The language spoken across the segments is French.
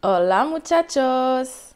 Hola muchachos!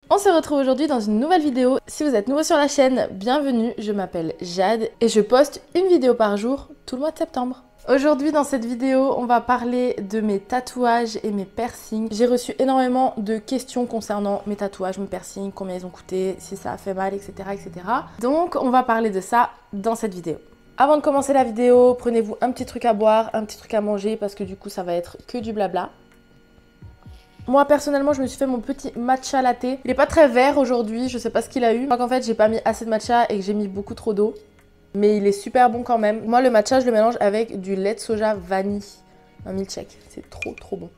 On se retrouve aujourd'hui dans une nouvelle vidéo. Si vous êtes nouveau sur la chaîne, bienvenue, je m'appelle Jade et je poste une vidéo par jour tout le mois de septembre. Aujourd'hui dans cette vidéo, on va parler de mes tatouages et mes piercings. J'ai reçu énormément de questions concernant mes tatouages, mes piercings, combien ils ont coûté, si ça a fait mal, etc. etc. Donc on va parler de ça dans cette vidéo. Avant de commencer la vidéo, prenez-vous un petit truc à boire, un petit truc à manger parce que du coup ça va être que du blabla. Moi personnellement je me suis fait mon petit matcha latte. Il est pas très vert aujourd'hui, je sais pas ce qu'il a eu. Je crois qu'en fait j'ai pas mis assez de matcha et que j'ai mis beaucoup trop d'eau. Mais il est super bon quand même. Moi le matcha je le mélange avec du lait de soja vanille. Un milkshake, c'est trop bon.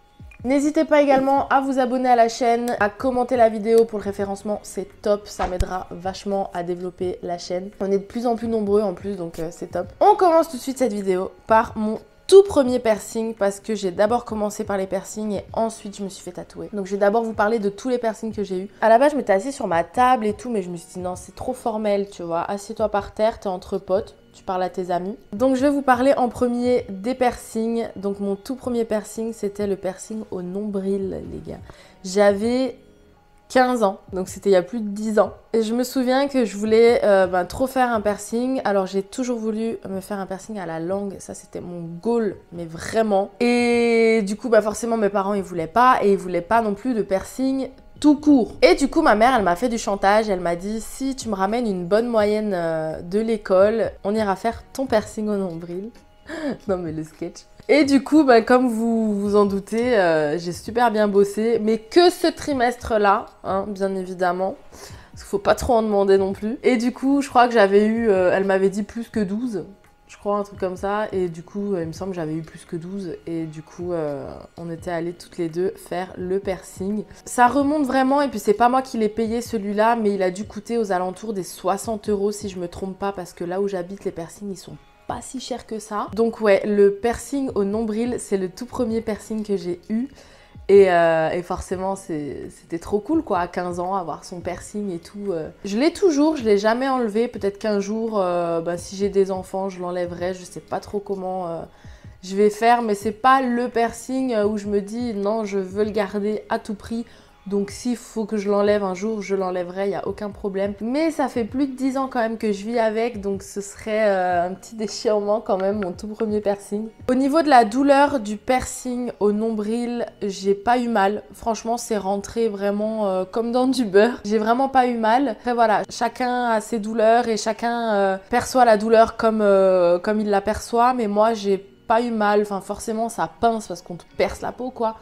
N'hésitez pas également à vous abonner à la chaîne, à commenter la vidéo pour le référencement, c'est top, ça m'aidera vachement à développer la chaîne. On est de plus en plus nombreux en plus, donc c'est top. On commence tout de suite cette vidéo par mon tout premier piercing parce que j'ai d'abord commencé par les piercings et ensuite je me suis fait tatouer. Donc je vais d'abord vous parler de tous les piercings que j'ai eu. À la base je m'étais assise sur ma table et tout, mais je me suis dit non c'est trop formel, tu vois, assieds-toi par terre, t'es entre potes. Tu parles à tes amis. Donc je vais vous parler en premier des piercings. Donc mon tout premier piercing, c'était le piercing au nombril, les gars. J'avais 15 ans, donc c'était il y a plus de 10 ans. Et je me souviens que je voulais trop faire un piercing. Alors j'ai toujours voulu me faire un piercing à la langue. Ça c'était mon goal, mais vraiment. Et du coup, forcément mes parents ils voulaient pas. Et ils voulaient pas non plus de piercing tout court. Et du coup, ma mère, elle m'a fait du chantage. Elle m'a dit, si tu me ramènes une bonne moyenne de l'école, on ira faire ton piercing au nombril. Non mais le sketch. Et du coup, comme vous vous en doutez, j'ai super bien bossé. Mais que ce trimestre-là, hein, bien évidemment. Parce qu'il faut pas trop en demander non plus. Et du coup, je crois que j'avais eu, elle m'avait dit plus que 12. Je crois un truc comme ça, et du coup il me semble que j'avais eu plus que 12 et du coup on était allées toutes les deux faire le piercing. Ça remonte vraiment et puis c'est pas moi qui l'ai payé celui-là, mais il a dû coûter aux alentours des 60 € si je me trompe pas, parce que là où j'habite les piercings ils sont pas si chers que ça. Donc ouais, le piercing au nombril c'est le tout premier piercing que j'ai eu. Et forcément, c'était trop cool quoi, à 15 ans, avoir son piercing et tout. Je l'ai toujours, je l'ai jamais enlevé. Peut-être qu'un jour, si j'ai des enfants, je l'enlèverai. Je sais pas trop comment je vais faire, mais c'est pas le piercing où je me dis non, je veux le garder à tout prix. Donc s'il faut que je l'enlève un jour, je l'enlèverai, il n'y a aucun problème. Mais ça fait plus de 10 ans quand même que je vis avec, donc ce serait un petit déchirement quand même, mon tout premier piercing. Au niveau de la douleur du piercing au nombril, j'ai pas eu mal. Franchement, c'est rentré vraiment comme dans du beurre. J'ai vraiment pas eu mal. Après voilà, chacun a ses douleurs et chacun perçoit la douleur comme il la perçoit, mais moi j'ai pas eu mal. Enfin forcément ça pince parce qu'on te perce la peau quoi.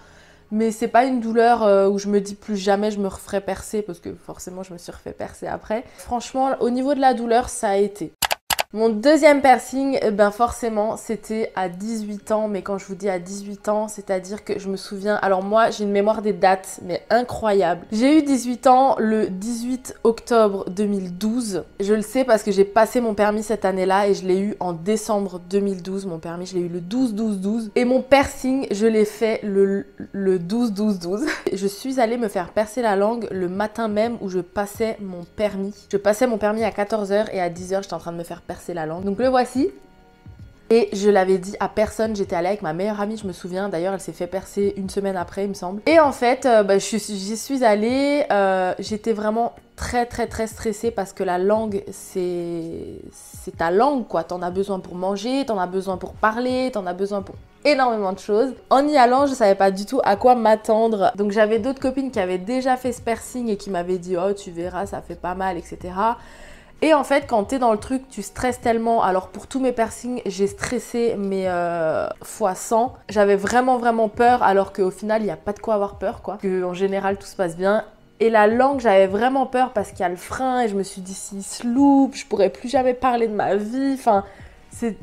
Mais c'est pas une douleur où je me dis plus jamais je me referai percer, parce que forcément je me suis refait percer après. Franchement, au niveau de la douleur, ça a été. Mon deuxième piercing, forcément, c'était à 18 ans. Mais quand je vous dis à 18 ans, c'est-à-dire que je me souviens... Alors moi, j'ai une mémoire des dates, mais incroyable. J'ai eu 18 ans le 18 octobre 2012. Je le sais parce que j'ai passé mon permis cette année-là et je l'ai eu en décembre 2012. Mon permis, je l'ai eu le 12-12-12. Et mon piercing, je l'ai fait le 12-12-12. Je suis allée me faire percer la langue le matin même où je passais mon permis. Je passais mon permis à 14 h et à 10 h, j'étais en train de me faire percer la langue. Donc le voici. Et je l'avais dit à personne, j'étais allée avec ma meilleure amie, je me souviens. D'ailleurs, elle s'est fait percer une semaine après, il me semble. Et en fait, j'y suis allée. J'étais vraiment très stressée parce que la langue, c'est ta langue, quoi. T'en as besoin pour manger, t'en as besoin pour parler, t'en as besoin pour énormément de choses. En y allant, je savais pas du tout à quoi m'attendre. Donc j'avais d'autres copines qui avaient déjà fait ce piercing et qui m'avaient dit « Oh, tu verras, ça fait pas mal, etc. » Et en fait, quand t'es dans le truc, tu stresses tellement. Alors pour tous mes piercings, j'ai stressé, mais fois 100. J'avais vraiment peur, alors qu'au final, il n'y a pas de quoi avoir peur, quoi. Que, en général, tout se passe bien. Et la langue, j'avais vraiment peur parce qu'il y a le frein. Et je me suis dit, s'il se loupe, je pourrais plus jamais parler de ma vie. Enfin,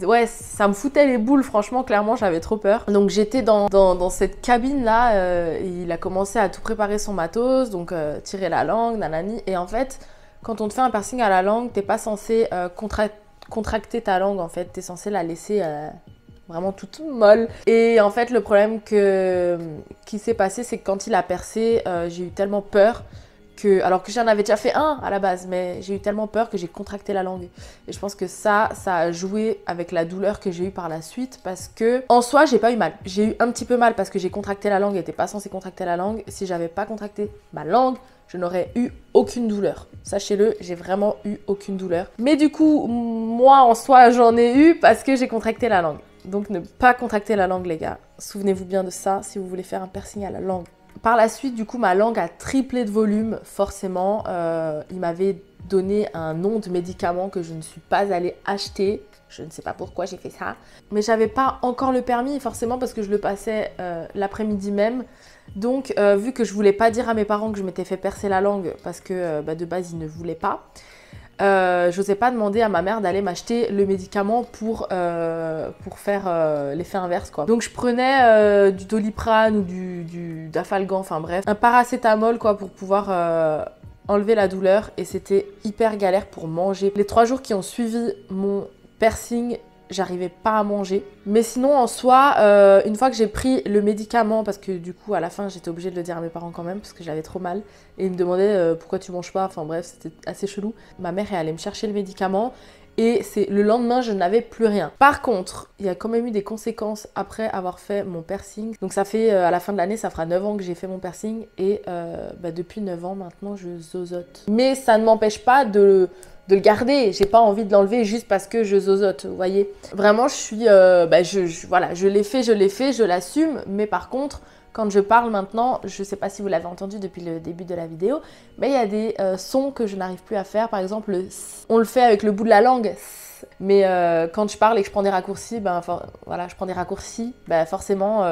ouais, ça me foutait les boules, franchement, clairement, j'avais trop peur. Donc j'étais dans cette cabine-là, et il a commencé à tout préparer son matos, donc tirer la langue, nanani. Et en fait... Quand on te fait un piercing à la langue, t'es pas censé contracter ta langue en fait, t'es censé la laisser vraiment toute molle. Et en fait, le problème qui s'est passé, c'est que quand il a percé, j'ai eu tellement peur alors que j'en avais déjà fait un à la base, mais j'ai eu tellement peur que j'ai contracté la langue. Et je pense que ça a joué avec la douleur que j'ai eue par la suite, parce que en soi, j'ai pas eu mal. J'ai eu un petit peu mal parce que j'ai contracté la langue et t'es pas censé contracter la langue. Si j'avais pas contracté ma langue, je n'aurais eu aucune douleur. Sachez-le, j'ai vraiment eu aucune douleur. Mais du coup, moi en soi, j'en ai eu parce que j'ai contracté la langue. Donc ne pas contracter la langue, les gars. Souvenez-vous bien de ça si vous voulez faire un piercing à la langue. Par la suite, du coup, ma langue a triplé de volume, forcément. Il m'avait donné un nom de médicament que je ne suis pas allée acheter. Je ne sais pas pourquoi j'ai fait ça. Mais j'avais pas encore le permis, forcément, parce que je le passais l'après-midi même. Donc, vu que je voulais pas dire à mes parents que je m'étais fait percer la langue, parce que de base, ils ne voulaient pas, j'osais pas demander à ma mère d'aller m'acheter le médicament pour faire l'effet inverse, quoi. Donc je prenais du Doliprane ou du Dafalgan, enfin bref, un paracétamol, quoi, pour pouvoir enlever la douleur, et c'était hyper galère pour manger. Les 3 jours qui ont suivi mon piercing, j'arrivais pas à manger. Mais sinon, en soi, une fois que j'ai pris le médicament, parce que du coup, à la fin, j'étais obligée de le dire à mes parents quand même, parce que j'avais trop mal. Et ils me demandaient pourquoi tu manges pas, enfin bref, c'était assez chelou. Ma mère est allée me chercher le médicament, et le lendemain, je n'avais plus rien. Par contre, il y a quand même eu des conséquences après avoir fait mon piercing. Donc ça fait, à la fin de l'année, ça fera 9 ans que j'ai fait mon piercing, et depuis 9 ans, maintenant, je zozote. Mais ça ne m'empêche pas de le garder, j'ai pas envie de l'enlever juste parce que je zozote, vous voyez. Vraiment, je suis, voilà, je l'ai fait, je l'assume, mais par contre, quand je parle maintenant, je sais pas si vous l'avez entendu depuis le début de la vidéo, mais il y a des sons que je n'arrive plus à faire, par exemple, on le fait avec le bout de la langue, mais quand je parle et que je prends des raccourcis, voilà, je prends des raccourcis, forcément,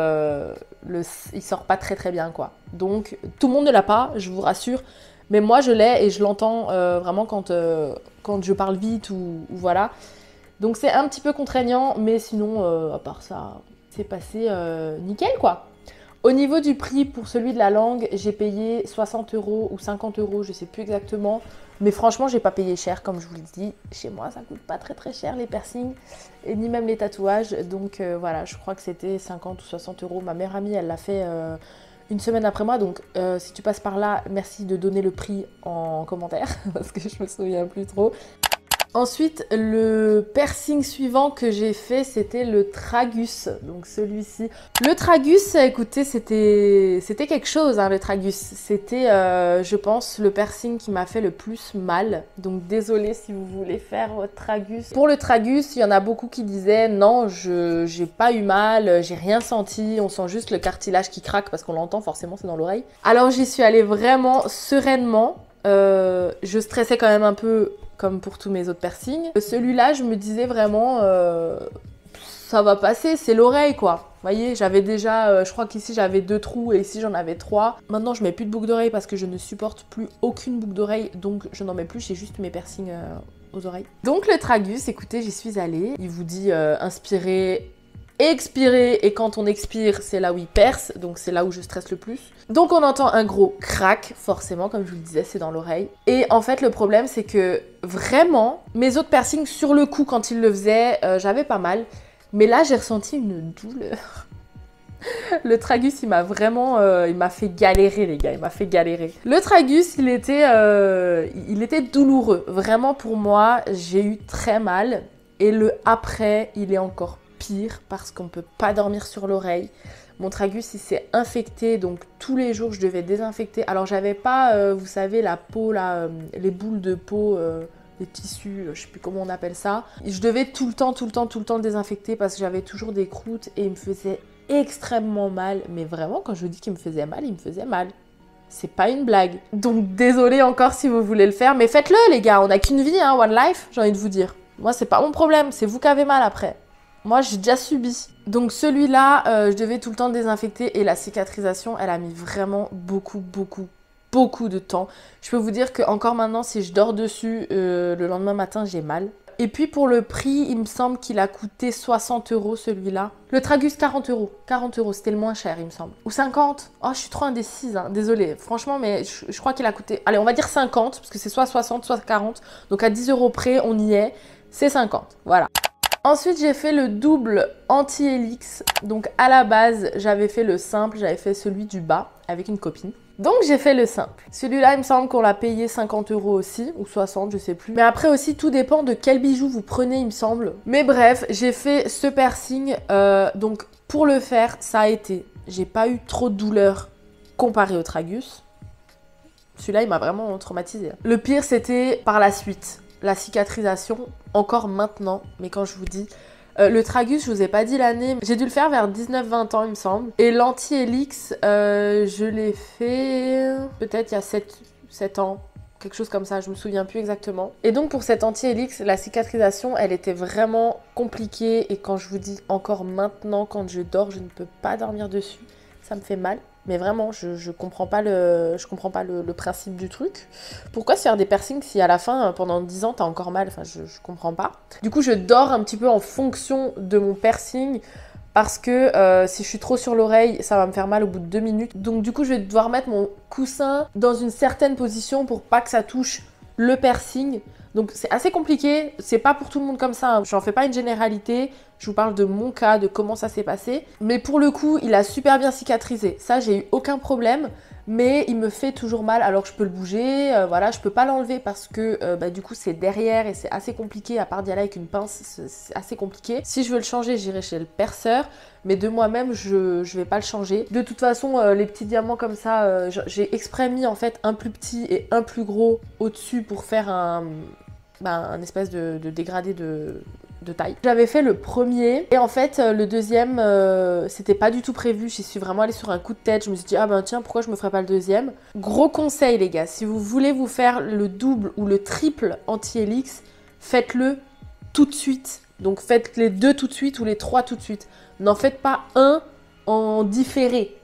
il sort pas très très bien, quoi. Donc, tout le monde ne l'a pas, je vous rassure. Mais moi, je l'ai et je l'entends vraiment quand je parle vite ou voilà. Donc, c'est un petit peu contraignant, mais sinon, à part ça, c'est passé nickel, quoi. Au niveau du prix, pour celui de la langue, j'ai payé 60 € ou 50 €, je sais plus exactement. Mais franchement, j'ai pas payé cher, comme je vous le dis. Chez moi, ça coûte pas très très cher, les piercings, et ni même les tatouages. Donc voilà, je crois que c'était 50 ou 60 €. Ma meilleure amie, elle l'a fait une semaine après moi, donc si tu passes par là, merci de donner le prix en commentaire, parce que je me souviens plus trop. Ensuite, le piercing suivant que j'ai fait, c'était le tragus, donc celui-ci. Le tragus, écoutez, c'était quelque chose, hein, le tragus. C'était, je pense, le piercing qui m'a fait le plus mal. Donc désolée si vous voulez faire votre tragus. Pour le tragus, il y en a beaucoup qui disaient non, j'ai pas eu mal, j'ai rien senti, on sent juste le cartilage qui craque parce qu'on l'entend forcément, c'est dans l'oreille. Alors j'y suis allée vraiment sereinement. Je stressais quand même un peu, comme pour tous mes autres piercings. Celui-là, je me disais vraiment, ça va passer, c'est l'oreille, quoi. Vous voyez, j'avais déjà, je crois qu'ici j'avais 2 trous et ici j'en avais 3. Maintenant, je mets plus de boucle d'oreille parce que je ne supporte plus aucune boucle d'oreille, donc je n'en mets plus, j'ai juste mes piercings aux oreilles. Donc le tragus, écoutez, j'y suis allée. Il vous dit inspirer, expirer, et quand on expire, c'est là où il perce, donc c'est là où je stresse le plus. Donc on entend un gros crack, forcément, comme je vous le disais, c'est dans l'oreille. Et en fait, le problème, c'est que vraiment, mes autres piercings, sur le coup, quand ils le faisaient, j'avais pas mal. Mais là, j'ai ressenti une douleur. Le tragus, il m'a vraiment, il m'a fait galérer, les gars, il m'a fait galérer. Le tragus, il était douloureux. Vraiment, pour moi, j'ai eu très mal. Et le après, il est encore pire parce qu'on peut pas dormir sur l'oreille. Mon tragus, il s'est infecté, donc tous les jours, je devais désinfecter. Alors, j'avais pas, vous savez, la peau, là, les boules de peau, les tissus, je sais plus comment on appelle ça. Je devais tout le temps le désinfecter parce que j'avais toujours des croûtes et il me faisait extrêmement mal. Mais vraiment, quand je vous dis qu'il me faisait mal, il me faisait mal. C'est pas une blague. Donc, désolée encore si vous voulez le faire, mais faites-le, les gars. On n'a qu'une vie, hein, one life, j'ai envie de vous dire. Moi, c'est pas mon problème, c'est vous qui avez mal après. Moi, j'ai déjà subi. Donc celui-là, je devais tout le temps le désinfecter et la cicatrisation, elle a mis vraiment beaucoup de temps. Je peux vous dire que encore maintenant, si je dors dessus, le lendemain matin, j'ai mal. Et puis pour le prix, il me semble qu'il a coûté 60 € celui-là. Le tragus, 40 €. 40 €, c'était le moins cher, il me semble. Ou 50. Oh, je suis trop indécise, hein. Désolée. Franchement, mais je crois qu'il a coûté... Allez, on va dire 50, parce que c'est soit 60, soit 40. Donc à 10 € près, on y est. C'est 50, voilà. Ensuite, j'ai fait le double anti-hélix. Donc, à la base, j'avais fait le simple, j'avais fait celui du bas avec une copine. Donc j'ai fait le simple. Celui-là, il me semble qu'on l'a payé 50 € aussi, ou 60, je sais plus. Mais après aussi, tout dépend de quel bijou vous prenez, il me semble. Mais bref, j'ai fait ce piercing. Donc pour le faire, ça a été... J'ai pas eu trop de douleur comparé au tragus. Celui-là, il m'a vraiment traumatisée. Le pire, c'était par la suite. La cicatrisation, encore maintenant. Mais quand je vous dis... le tragus, je vous ai pas dit l'année. J'ai dû le faire vers 19-20 ans, il me semble. Et l'anti-helix, je l'ai fait peut-être il y a 7 ans. Quelque chose comme ça, je me souviens plus exactement. Et donc pour cet anti-helix, la cicatrisation, elle était vraiment compliquée. Et quand je vous dis encore maintenant, quand je dors, je ne peux pas dormir dessus. Ça me fait mal. Mais vraiment, je comprends pas le principe du truc. Pourquoi se faire des piercings si à la fin, pendant 10 ans, t'as encore mal? Enfin, je comprends pas. Du coup, je dors un petit peu en fonction de mon piercing. Parce que si je suis trop sur l'oreille, ça va me faire mal au bout de 2 minutes. Donc du coup, je vais devoir mettre mon coussin dans une certaine position pour pas que ça touche le piercing. Donc c'est assez compliqué, c'est pas pour tout le monde comme ça, hein. J'en fais pas une généralité, je vous parle de mon cas, de comment ça s'est passé. Mais pour le coup, il a super bien cicatrisé. Ça, j'ai eu aucun problème, mais il me fait toujours mal alors que je peux le bouger. Voilà, je peux pas l'enlever parce que du coup c'est derrière et c'est assez compliqué, à part d'y aller avec une pince, c'est assez compliqué. Si je veux le changer, j'irai chez le perceur, mais de moi-même, je vais pas le changer. De toute façon, les petits diamants comme ça, j'ai exprès mis en fait un plus petit et un plus gros au-dessus pour faire un espèce de dégradé de taille. J'avais fait le premier et en fait le deuxième c'était pas du tout prévu, j'y suis vraiment allée sur un coup de tête, je me suis dit ah ben tiens pourquoi je me ferais pas le deuxième. Gros conseil les gars, si vous voulez vous faire le double ou le triple anti-helix, faites-le tout de suite. Donc faites les 2 tout de suite ou les 3 tout de suite. N'en faites pas un en différé.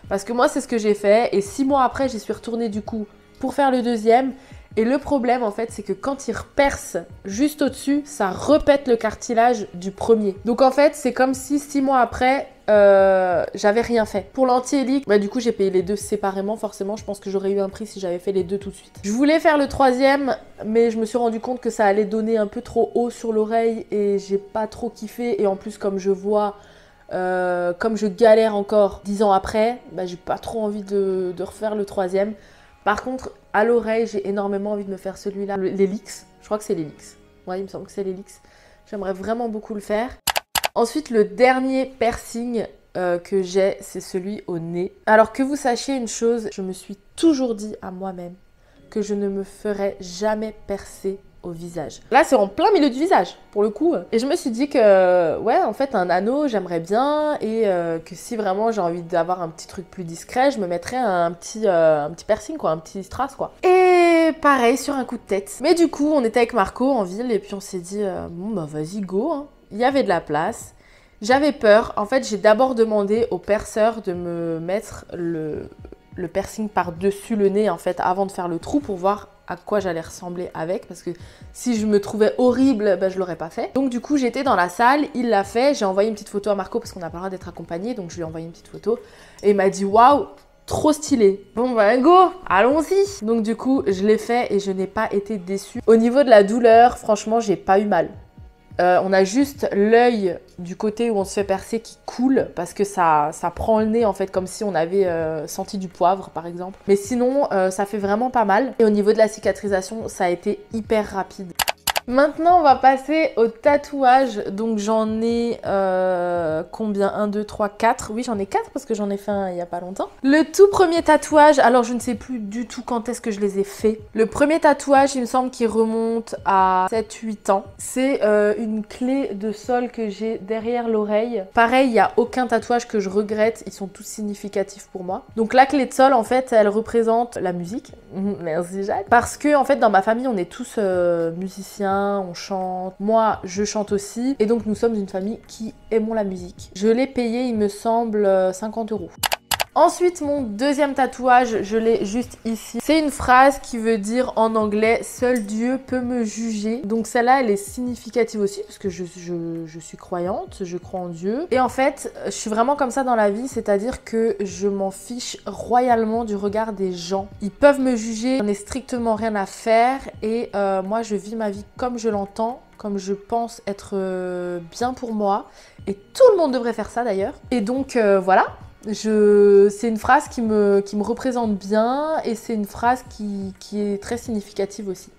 Parce que moi c'est ce que j'ai fait et 6 mois après j'y suis retournée du coup pour faire le deuxième. Et le problème en fait c'est que quand il reperce juste au-dessus, ça repète le cartilage du premier. Donc en fait c'est comme si 6 mois après j'avais rien fait. Pour l'anti-helix, du coup j'ai payé les 2 séparément forcément. Je pense que j'aurais eu un prix si j'avais fait les 2 tout de suite. Je voulais faire le troisième mais je me suis rendu compte que ça allait donner un peu trop haut sur l'oreille et j'ai pas trop kiffé. Et en plus comme je vois... comme je galère encore 10 ans après, j'ai pas trop envie de refaire le troisième. Par contre, à l'oreille, j'ai énormément envie de me faire celui-là, l'Helix. Je crois que c'est l'Helix. Ouais, il me semble que c'est l'Helix. J'aimerais vraiment beaucoup le faire. Ensuite, le dernier piercing que j'ai, c'est celui au nez. Alors que vous sachiez une chose, je me suis toujours dit à moi-même que je ne me ferais jamais percer au visage. Là, c'est en plein milieu du visage, pour le coup. Et je me suis dit que, ouais, en fait, un anneau, j'aimerais bien. Et que si vraiment j'ai envie d'avoir un petit truc plus discret, je me mettrais un petit piercing, quoi, un petit strass, quoi. Et pareil, sur un coup de tête. Mais du coup, on était avec Marco en ville et puis on s'est dit, bon, bah vas-y, go, hein. Il y avait de la place. J'avais peur. En fait, j'ai d'abord demandé au perceur de me mettre le piercing par-dessus le nez, en fait, avant de faire le trou pour voir à quoi j'allais ressembler avec, parce que si je me trouvais horrible, je l'aurais pas fait. Donc du coup j'étais dans la salle, il l'a fait, j'ai envoyé une petite photo à Marco parce qu'on n'a pas le droit d'être accompagné, donc je lui ai envoyé une petite photo et il m'a dit waouh, trop stylé. Bon go, allons-y. Donc du coup je l'ai fait et je n'ai pas été déçue. Au niveau de la douleur, franchement j'ai pas eu mal. On a juste l'œil du côté où on se fait percer qui coule parce que ça prend le nez en fait comme si on avait senti du poivre par exemple. Mais sinon ça fait vraiment pas mal. Et au niveau de la cicatrisation, ça a été hyper rapide. Maintenant, on va passer au tatouage. Donc, j'en ai combien? 1, 2, 3, 4. Oui, j'en ai 4 parce que j'en ai fait un il n'y a pas longtemps. Le tout premier tatouage, alors je ne sais plus du tout quand est-ce que je les ai faits. Le premier tatouage, il me semble qu'il remonte à 7-8 ans. C'est une clé de sol que j'ai derrière l'oreille. Pareil, il n'y a aucun tatouage que je regrette. Ils sont tous significatifs pour moi. Donc, la clé de sol, en fait, elle représente la musique. Merci, Jade. Parce que, en fait, dans ma famille, on est tous musiciens. On chante, moi je chante aussi et donc nous sommes une famille qui aimons la musique. Je l'ai payé il me semble 50 €. Ensuite mon deuxième tatouage, je l'ai juste ici. C'est une phrase qui veut dire en anglais « Seul Dieu peut me juger ». Donc celle-là elle est significative aussi parce que je suis croyante, je crois en Dieu. Et en fait je suis vraiment comme ça dans la vie, c'est-à-dire que je m'en fiche royalement du regard des gens. Ils peuvent me juger, j'en ai strictement rien à faire et moi je vis ma vie comme je l'entends, comme je pense être bien pour moi. Et tout le monde devrait faire ça d'ailleurs. Et donc voilà. C'est une phrase qui me représente bien et c'est une phrase qui est très significative aussi.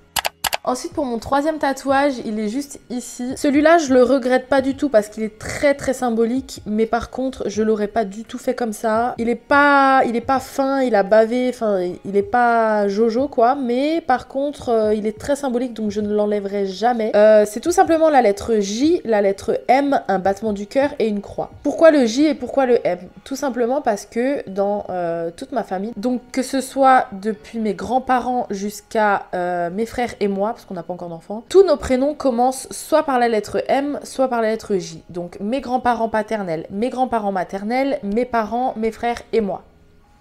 Ensuite, pour mon troisième tatouage, il est juste ici. Celui-là, je le regrette pas du tout parce qu'il est très symbolique. Mais par contre, je l'aurais pas du tout fait comme ça. Il est pas fin, il a bavé, enfin, il est pas jojo quoi. Mais par contre, il est très symbolique donc je ne l'enlèverai jamais. C'est tout simplement la lettre J, la lettre M, un battement du cœur et une croix. Pourquoi le J et pourquoi le M? Tout simplement parce que dans toute ma famille, donc que ce soit depuis mes grands-parents jusqu'à mes frères et moi, parce qu'on n'a pas encore d'enfants, tous nos prénoms commencent soit par la lettre M, soit par la lettre J. Donc mes grands-parents paternels, mes grands-parents maternels, mes parents, mes frères et moi.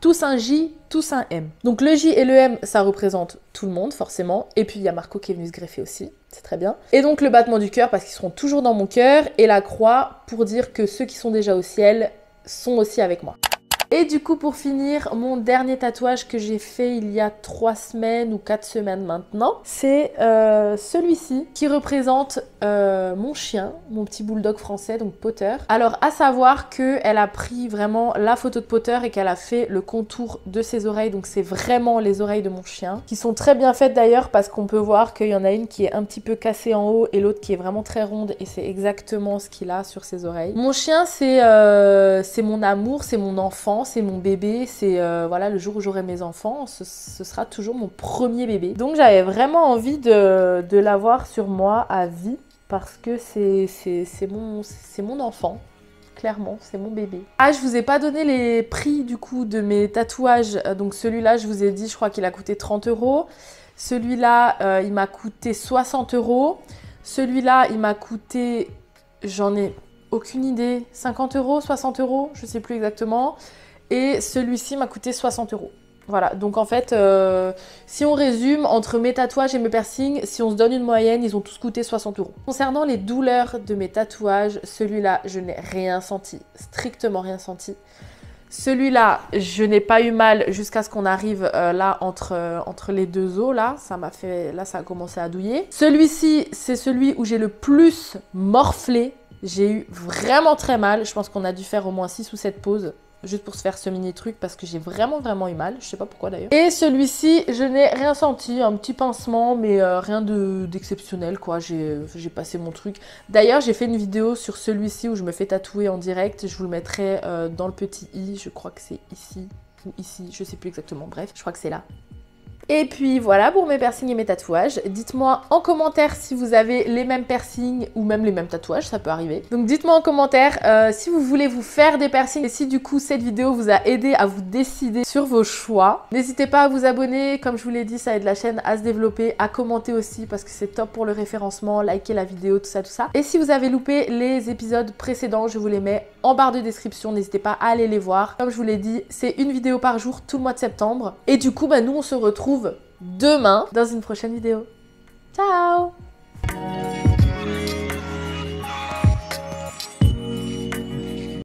Tous un J, tous un M. Donc le J et le M, ça représente tout le monde forcément. Et puis il y a Marco qui est venu se greffer aussi, c'est très bien. Et donc le battement du cœur parce qu'ils seront toujours dans mon cœur. Et la croix pour dire que ceux qui sont déjà au ciel sont aussi avec moi. Et du coup, pour finir, mon dernier tatouage que j'ai fait il y a 3 semaines ou 4 semaines maintenant, c'est celui-ci qui représente mon chien, mon petit bulldog français, donc Potter. Alors, à savoir qu'elle a pris vraiment la photo de Potter et qu'elle a fait le contour de ses oreilles, donc c'est vraiment les oreilles de mon chien, qui sont très bien faites d'ailleurs parce qu'on peut voir qu'il y en a une qui est un petit peu cassée en haut et l'autre qui est vraiment très ronde et c'est exactement ce qu'il a sur ses oreilles. Mon chien, c'est mon amour, c'est mon enfant, c'est mon bébé, c'est voilà, le jour où j'aurai mes enfants, ce sera toujours mon premier bébé. Donc j'avais vraiment envie de l'avoir sur moi à vie parce que c'est mon enfant. Clairement, c'est mon bébé. Ah, je vous ai pas donné les prix du coup de mes tatouages. Donc celui-là, je vous ai dit, je crois qu'il a coûté 30 €. Celui-là, il m'a coûté 60 €. Celui-là, il m'a coûté, j'en ai aucune idée, 50 €, 60 €, je sais plus exactement. Et celui-ci m'a coûté 60 €. Voilà, donc en fait, si on résume, entre mes tatouages et mes piercings, si on se donne une moyenne, ils ont tous coûté 60 €. Concernant les douleurs de mes tatouages, celui-là, je n'ai rien senti, strictement rien senti. Celui-là, je n'ai pas eu mal jusqu'à ce qu'on arrive là entre les deux os, là, ça a commencé à douiller. Celui-ci, c'est celui où j'ai le plus morflé. J'ai eu vraiment très mal, je pense qu'on a dû faire au moins 6 ou 7 pauses. Juste pour se faire ce mini truc parce que j'ai vraiment eu mal. Je sais pas pourquoi d'ailleurs. Et celui-ci, je n'ai rien senti. Un petit pincement mais rien d'exceptionnel quoi. J'ai passé mon truc. D'ailleurs, j'ai fait une vidéo sur celui-ci où je me fais tatouer en direct. Je vous le mettrai dans le petit i. Je crois que c'est ici ou ici. Je sais plus exactement. Bref, je crois que c'est là. Et puis voilà pour mes piercings et mes tatouages. Dites-moi en commentaire si vous avez les mêmes piercings ou même les mêmes tatouages, ça peut arriver. Donc dites-moi en commentaire si vous voulez vous faire des piercings et si du coup cette vidéo vous a aidé à vous décider sur vos choix. N'hésitez pas à vous abonner, comme je vous l'ai dit, ça aide la chaîne à se développer, à commenter aussi parce que c'est top pour le référencement, liker la vidéo, tout ça. Et si vous avez loupé les épisodes précédents, je vous les mets en barre de description, n'hésitez pas à aller les voir. Comme je vous l'ai dit, c'est une vidéo par jour tout le mois de septembre. Et du coup, nous on se retrouve demain dans une prochaine vidéo. Ciao!